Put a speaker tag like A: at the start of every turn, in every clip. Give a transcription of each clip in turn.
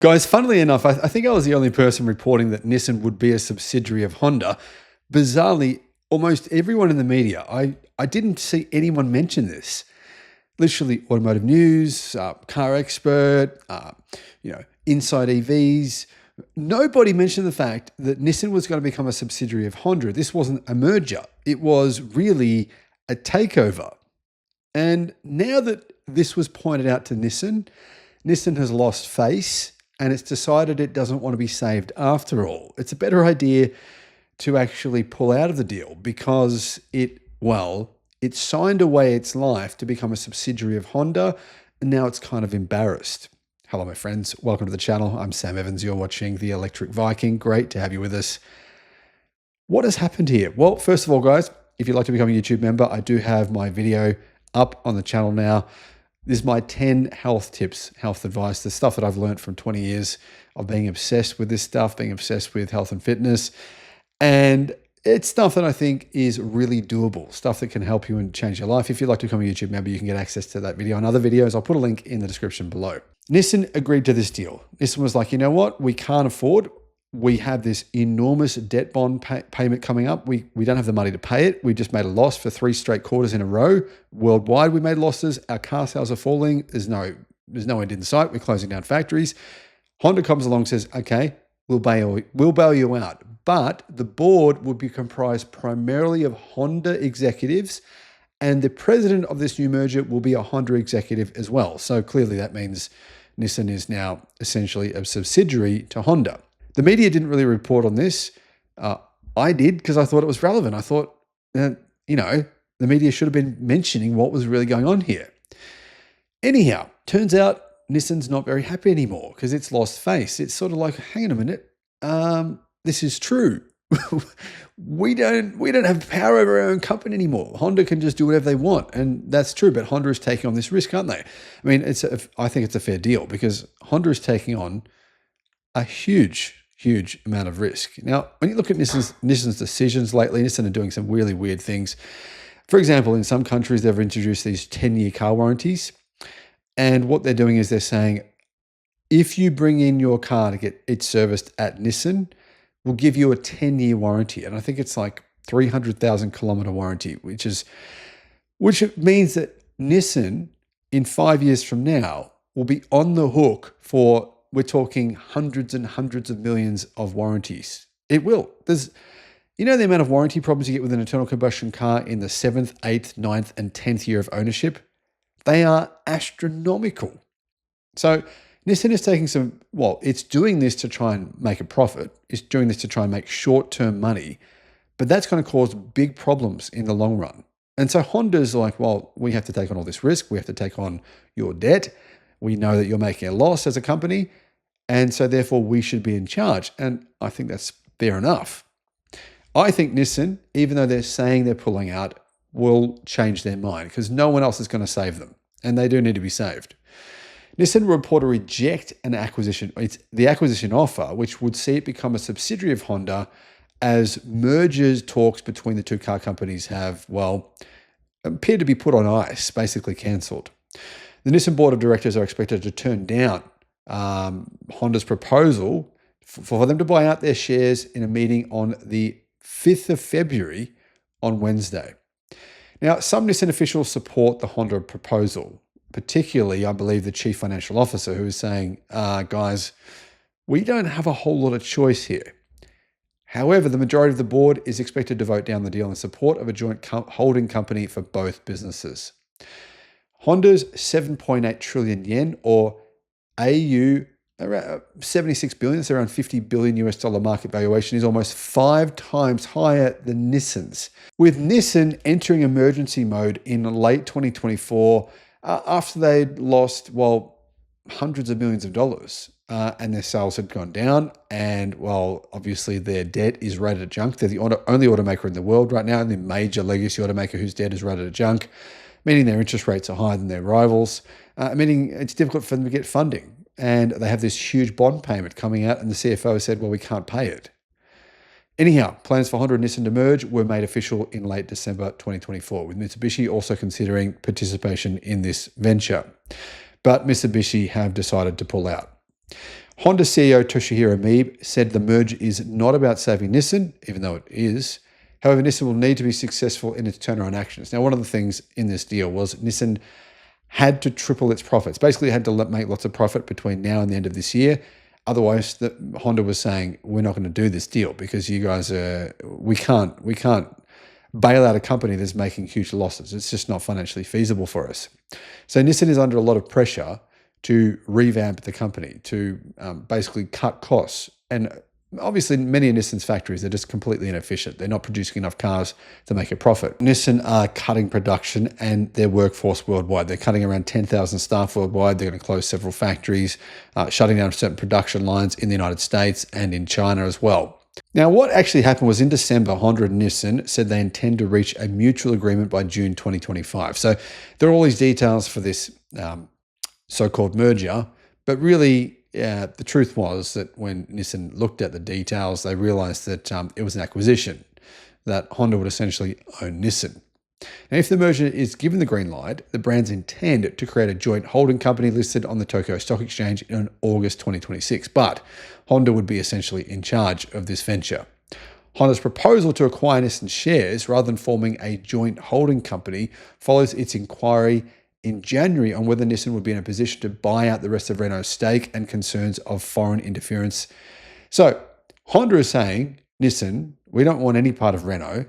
A: Guys, funnily enough, I think I was the only person reporting that Nissan would be a subsidiary of Honda. Bizarrely, almost everyone in the media, I didn't see anyone mention this. Literally, Automotive News, Car Expert, Inside EVs. Nobody mentioned the fact that Nissan was going to become a subsidiary of Honda. This wasn't a merger. It was really a takeover. And now that this was pointed out to Nissan, Nissan has lost face and it's decided it doesn't want to be saved after all. It's a better idea to actually pull out of the deal because it signed away its life to become a subsidiary of Honda, and now it's kind of embarrassed. Hello, my friends. Welcome to the channel. I'm Sam Evans. You're watching the Electric Viking. Great to have you with us. What has happened here? Well, first of all, guys, if you'd like to become a YouTube member, I do have my video up on the channel now. This is my 10 health tips, health advice, the stuff that I've learned from 20 years of being obsessed with this stuff, being obsessed with health and fitness. And it's stuff that I think is really doable, stuff that can help you and change your life. If you'd like to become a YouTube member, you can get access to that video and other videos. I'll put a link in the description below. Nissan agreed to this deal. Nissan was like, you know what? We can't afford. We have this enormous debt bond payment coming up. We don't have the money to pay it. We just made a loss for 3 straight quarters in a row. Worldwide, we made losses. Our car sales are falling. There's no end in sight. We're closing down factories. Honda comes along and says, okay, we'll bail you out. But the board would be comprised primarily of Honda executives, and the president of this new merger will be a Honda executive as well. So clearly that means Nissan is now essentially a subsidiary to Honda. The media didn't really report on this. I did because I thought it was relevant. I thought, the media should have been mentioning what was really going on here. Anyhow, turns out Nissan's not very happy anymore because it's lost face. It's sort of like, hang on a minute, this is true. we don't have power over our own company anymore. Honda can just do whatever they want, and that's true. But Honda is taking on this risk, aren't they? I mean, I think it's a fair deal because Honda is taking on a huge amount of risk. Now, when you look at Nissan's decisions lately, Nissan are doing some really weird things. For example, in some countries, they've introduced these 10-year car warranties. And what they're doing is they're saying, if you bring in your car to get it serviced at Nissan, we'll give you a 10-year warranty. And I think it's like 300,000 kilometer warranty, which means that Nissan in 5 years from now will be on the hook for, we're talking hundreds and hundreds of millions of warranties. It will. There's, the amount of warranty problems you get with an internal combustion car in the 7th, 8th, 9th, and 10th year of ownership? They are astronomical. So Nissan is taking it's doing this to try and make a profit. It's doing this to try and make short-term money, but that's going to cause big problems in the long run. And so Honda's like, well, we have to take on all this risk. We have to take on your debt. We know that you're making a loss as a company, and so therefore we should be in charge. And I think that's fair enough. I think Nissan, even though they're saying they're pulling out, will change their mind because no one else is going to save them, and they do need to be saved. Nissan will report to reject an acquisition. It's the acquisition offer, which would see it become a subsidiary of Honda as mergers talks between the two car companies have, appeared to be put on ice, basically cancelled. The Nissan board of directors are expected to turn down Honda's proposal for them to buy out their shares in a meeting on the 5th of February on Wednesday. Now, some Nissan officials support the Honda proposal, particularly, I believe, the chief financial officer, who is saying, guys, we don't have a whole lot of choice here. However, the majority of the board is expected to vote down the deal in support of a joint holding company for both businesses. Honda's 7.8 trillion yen, or AU, around 76 billion, so around $50 billion US market valuation, is almost 5 times higher than Nissan's. With Nissan entering emergency mode in late 2024, after they'd lost, hundreds of millions of dollars, and their sales had gone down, and, obviously their debt is rated at junk. They're the only automaker in the world right now, and the major legacy automaker whose debt is rated at junk, meaning their interest rates are higher than their rivals, meaning it's difficult for them to get funding. And they have this huge bond payment coming out, and the CFO said, well, we can't pay it. Anyhow, plans for Honda and Nissan to merge were made official in late December 2024, with Mitsubishi also considering participation in this venture. But Mitsubishi have decided to pull out. Honda CEO Toshihiro Mibe said the merger is not about saving Nissan, even though it is. However, Nissan will need to be successful in its turnaround actions. Now, one of the things in this deal was Nissan had to triple its profits. Basically, it had to make lots of profit between now and the end of this year. Otherwise, Honda was saying, we're not going to do this deal because you guys we can't bail out a company that's making huge losses. It's just not financially feasible for us. So Nissan is under a lot of pressure to revamp the company, to basically cut costs. And obviously, many of Nissan's factories are just completely inefficient. They're not producing enough cars to make a profit. Nissan are cutting production and their workforce worldwide. They're cutting around 10,000 staff worldwide. They're going to close several factories, shutting down certain production lines in the United States and in China as well. Now, what actually happened was in December, Honda and Nissan said they intend to reach a mutual agreement by June 2025. So there are all these details for this so-called merger, but really, the truth was that when Nissan looked at the details, they realized that it was an acquisition, that Honda would essentially own Nissan. Now, if the merger is given the green light, the brands intend to create a joint holding company listed on the Tokyo Stock Exchange in August 2026, but Honda would be essentially in charge of this venture. Honda's proposal to acquire Nissan shares rather than forming a joint holding company follows its inquiry in January on whether Nissan would be in a position to buy out the rest of Renault's stake and concerns of foreign interference. So Honda is saying, Nissan, we don't want any part of Renault.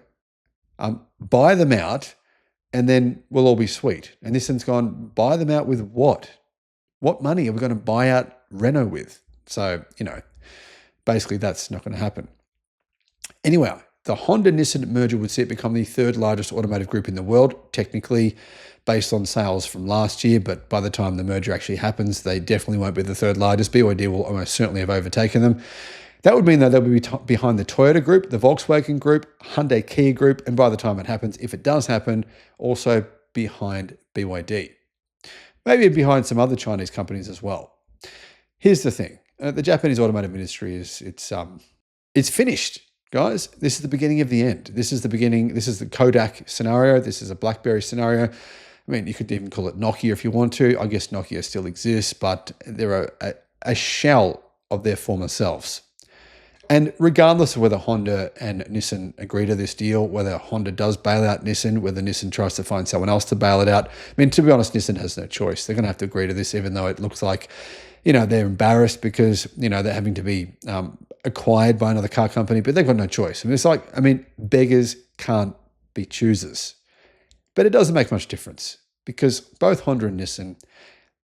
A: Buy them out and then we'll all be sweet. And Nissan's gone, buy them out with what? What money are we going to buy out Renault with? So, basically that's not going to happen. Anyway, the Honda-Nissan merger would see it become the third largest automotive group in the world, technically based on sales from last year, but by the time the merger actually happens, they definitely won't be the third largest. BYD will almost certainly have overtaken them. That would mean that they'll be behind the Toyota Group, the Volkswagen Group, Hyundai Kia Group, and by the time it happens, if it does happen, also behind BYD. Maybe behind some other Chinese companies as well. Here's the thing. The Japanese automotive industry it's finished. Guys, this is the beginning of the end. This is the beginning. This is the Kodak scenario. This is a BlackBerry scenario. I mean, you could even call it Nokia if you want to. I guess Nokia still exists, but they're a shell of their former selves. And regardless of whether Honda and Nissan agree to this deal, whether Honda does bail out Nissan, whether Nissan tries to find someone else to bail it out, I mean, to be honest, Nissan has no choice. They're going to have to agree to this, even though it looks like, they're embarrassed because, they're having to be acquired by another car company, but they've got no choice. Beggars can't be choosers. But it doesn't make much difference because both Honda and Nissan,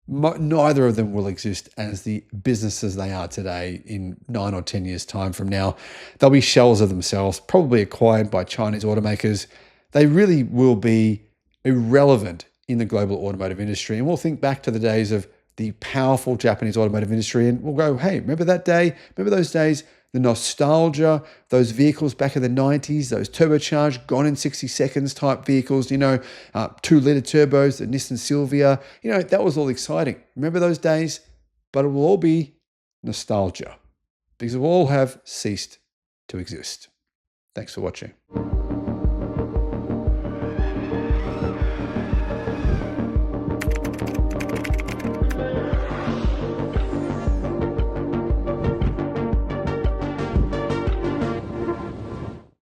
A: neither of them will exist as the businesses they are today in 9 or 10 years' time from now. They'll be shells of themselves, probably acquired by Chinese automakers. They really will be irrelevant in the global automotive industry. And we'll think back to the days of the powerful Japanese automotive industry and we'll go, hey, remember that day? Remember those days? The nostalgia, those vehicles back in the 90s, those turbocharged, gone in 60 seconds type vehicles, 2-liter turbos, the Nissan Silvia, that was all exciting. Remember those days? But it will all be nostalgia because it will all have ceased to exist. Thanks for watching.